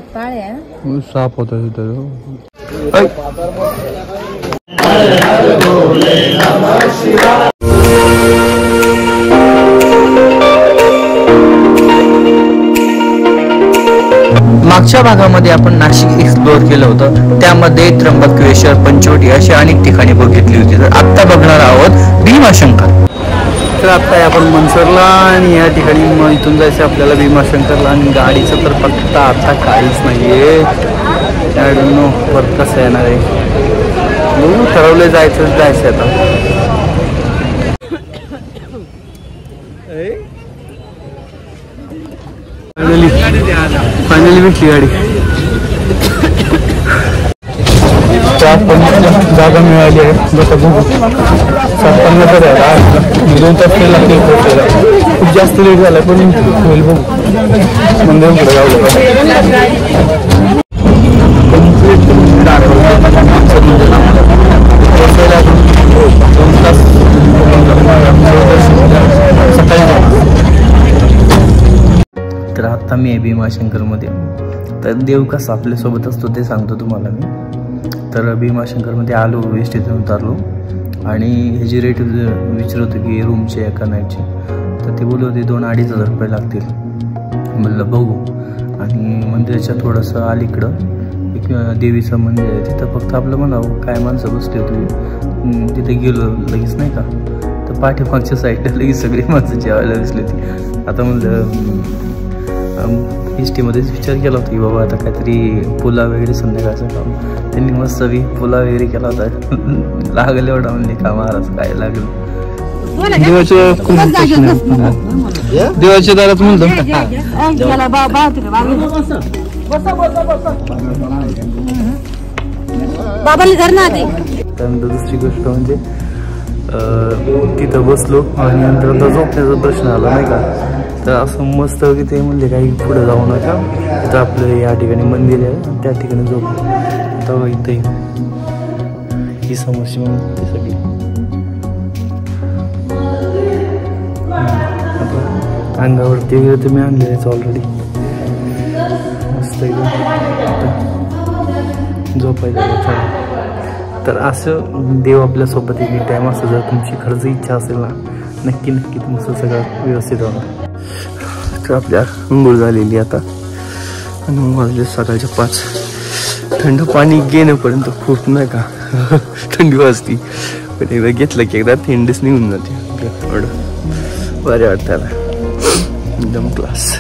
साप होता तिथं. मागच्या भागामध्ये आपण नाशिक एक्सप्लोअर केलं होतं. त्यामध्ये त्र्यंबकेश्वर, पंचवटी अशी अनेक ठिकाणी बघितली होती. तर आत्ता बघणार आहोत भीमाशंकर. तर आता आपण मनसरला आणि या ठिकाणी मग इथून जायचं आपल्याला भीमाशंकरला. आणि गाडीचं तर पत्ता आता काहीच नाही आहे. आय डोंट नो परत कसं येणार आहे. म्हणून ठरवलं जायचं आता. फायनली भेटली गाडी. जागा मिळाली आहे. जसं बघू 7:50 आहे. 2 तास लागतील पोहोचायला. खूप जास्त लेट झाला पण होईल बघू. मंदिर पुढे जाऊ तर आता मी आहे भीमाशंकरमध्ये. तर देव कसा आपल्यासोबत असतो ते सांगतो तुम्हाला मी. तर भीमाशंकरमध्ये आलो, एसटीतून उतरलो आणि ह्याची रेट विचारत होते की रूमची एका नाईटची. तर ते बोलले होते 2-2.5 रुपये लागतील. म्हणलं बघू. आणि मंदिराच्या थोडंसं अलीकडं एक देवीचं मंदिर आहे. तिथं फक्त आपलं म्हणावं काय माणसं बसली होती. तिथे गेलो लगेच नाही का. तर पाठीमागच्या साईडला लगेच सगळी माणसं जेवायला बसली होती. आता म्हणलं एसटीमध्येच विचार केला होता की बाबा आता काहीतरी पुला वगैरे संध्याकाळचं काम. त्यांनी मस्त पुला वगैरे केला होता. लागलं एवढा म्हणले का महाराज काय लागलं. देवाच्या दारात म्हणतो. त्यानंतर दुसरी गोष्ट म्हणजे तिथं बसलो आणि नंतर झोपण्याचा प्रश्न आला नाही का. तर असं मस्त की ते म्हणले काही पुढे जाऊ नका, तिथं आपलं या ठिकाणी मंदिर आहे त्या ठिकाणी झोप. तर इथं ही समस्या म्हणून ती सगळी अंगावरती वगैरे तुम्ही आणलेलेच ऑलरेडी. मस्त झोपायचं. तर असं देव आपल्यासोबत एनी टाईम असं जर तुमची खरंच इच्छा असेल ना नक्की तुमचं सगळं व्यवस्थित होणार. तर आपल्या अंघोळ झालेली आता आणि वाजले सकाळच्या 5. थंड पाणी घेण्यापर्यंत खूप नाही का थंडी वाजती. पण एकदा घेतलं की एकदा थंडीच निघून जाते. एवढं बरे वाटतं एकदम क्लास.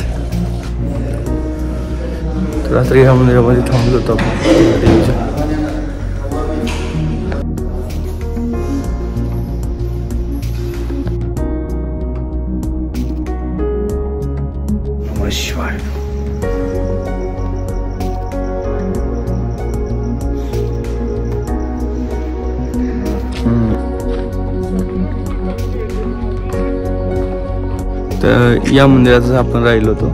तर रात्री ह्या मंदिरामध्ये थांबलो होतो आपण. शिवाय तर या मंदिरात आपण राहिलो होतो.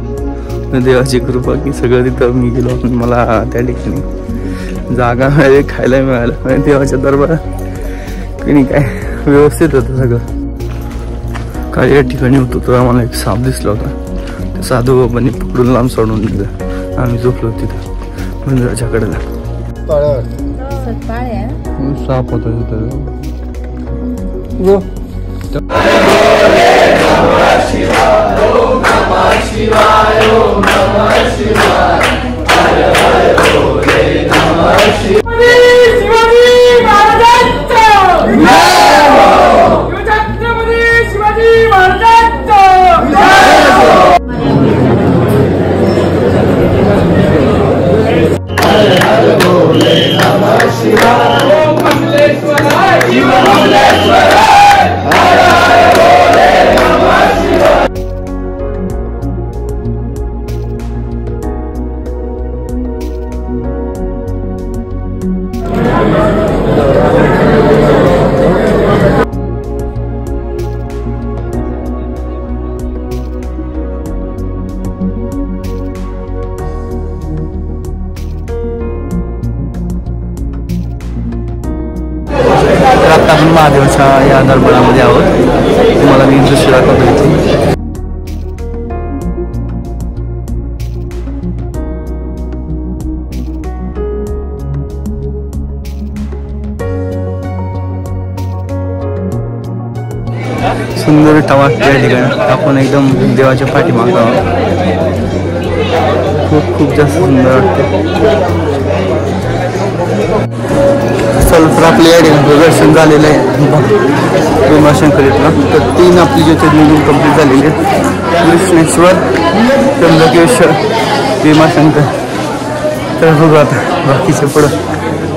देवाची कृपा की सगळं तिथं मी गेलो. मला त्या ठिकाणी जागा मिळाली, खायला मिळालं. देवाच्या दरबारात की काय व्यवस्थित होतं सगळं. काय या ठिकाणी होतो तर आम्हाला एक साप दिसला होता. साधू बाबांनी पकडून लांब सोडून दिलं. आम्ही झोपलो तिथं मंदिराच्या कडेला. साप होता तिथं. आपण महादेवाच्या या दरबारामध्ये आहोत. तुम्हाला मी दृश्य दाखवतो इथे. सुंदर विठा वाटते या ठिकाणी. आपण एकदम देवाच्या पाठीमागं खूप जास्त सुंदर वाटते. चल तर आपल्या या ठिकाणी दर्शन झालेलं आहे भीमाशंकरीतला. तर 3 आपली ज्योतिर्लिंग कंप्लीट झालेली आहेत. कृष्णेश्वर, त्र्यंबकेश्वर, भीमाशंकर. तर बघू आता बाकीचे पुढं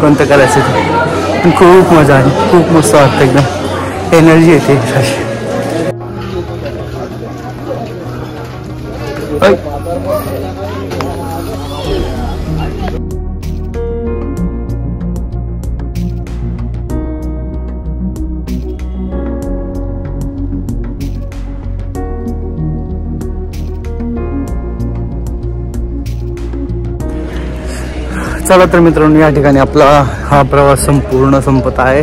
कोणतं करायचं ते. पण खूप मजा आहे, खूप मस्त वाटतं, एकदम एनर्जी येते. चला तर मित्रांनो, या ठिकाणी आपला हा प्रवास संपूर्ण संपत आहे.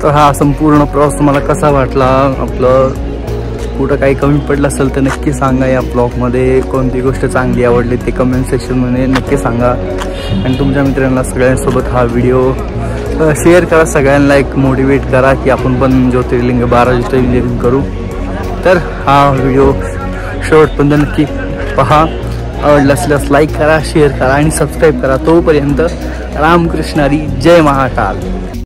तर हा संपूर्ण प्रवास तुम्हाला कसा वाटला, आपलं कुठं काही कमी पडलं असेल तर नक्की सांगा. या ब्लॉगमध्ये कोणती गोष्ट चांगली आवडली ते कमेंट सेक्शनमध्ये नक्की सांगा. आणि तुमच्या मित्रांना सगळ्यांसोबत हा व्हिडिओ शेअर करा. सगळ्यांना एक मोटिवेट करा की आपण पण ज्योतिर्लिंग 12 ज्योतिर्लिंग करू. तर हा व्हिडिओ शेवटपर्यंत नक्की पहा. आवडला असल्यास लाईक करा, शेअर करा आणि सबस्क्राईब करा. तोपर्यंत रामकृष्ण हरी, जय महाकाल.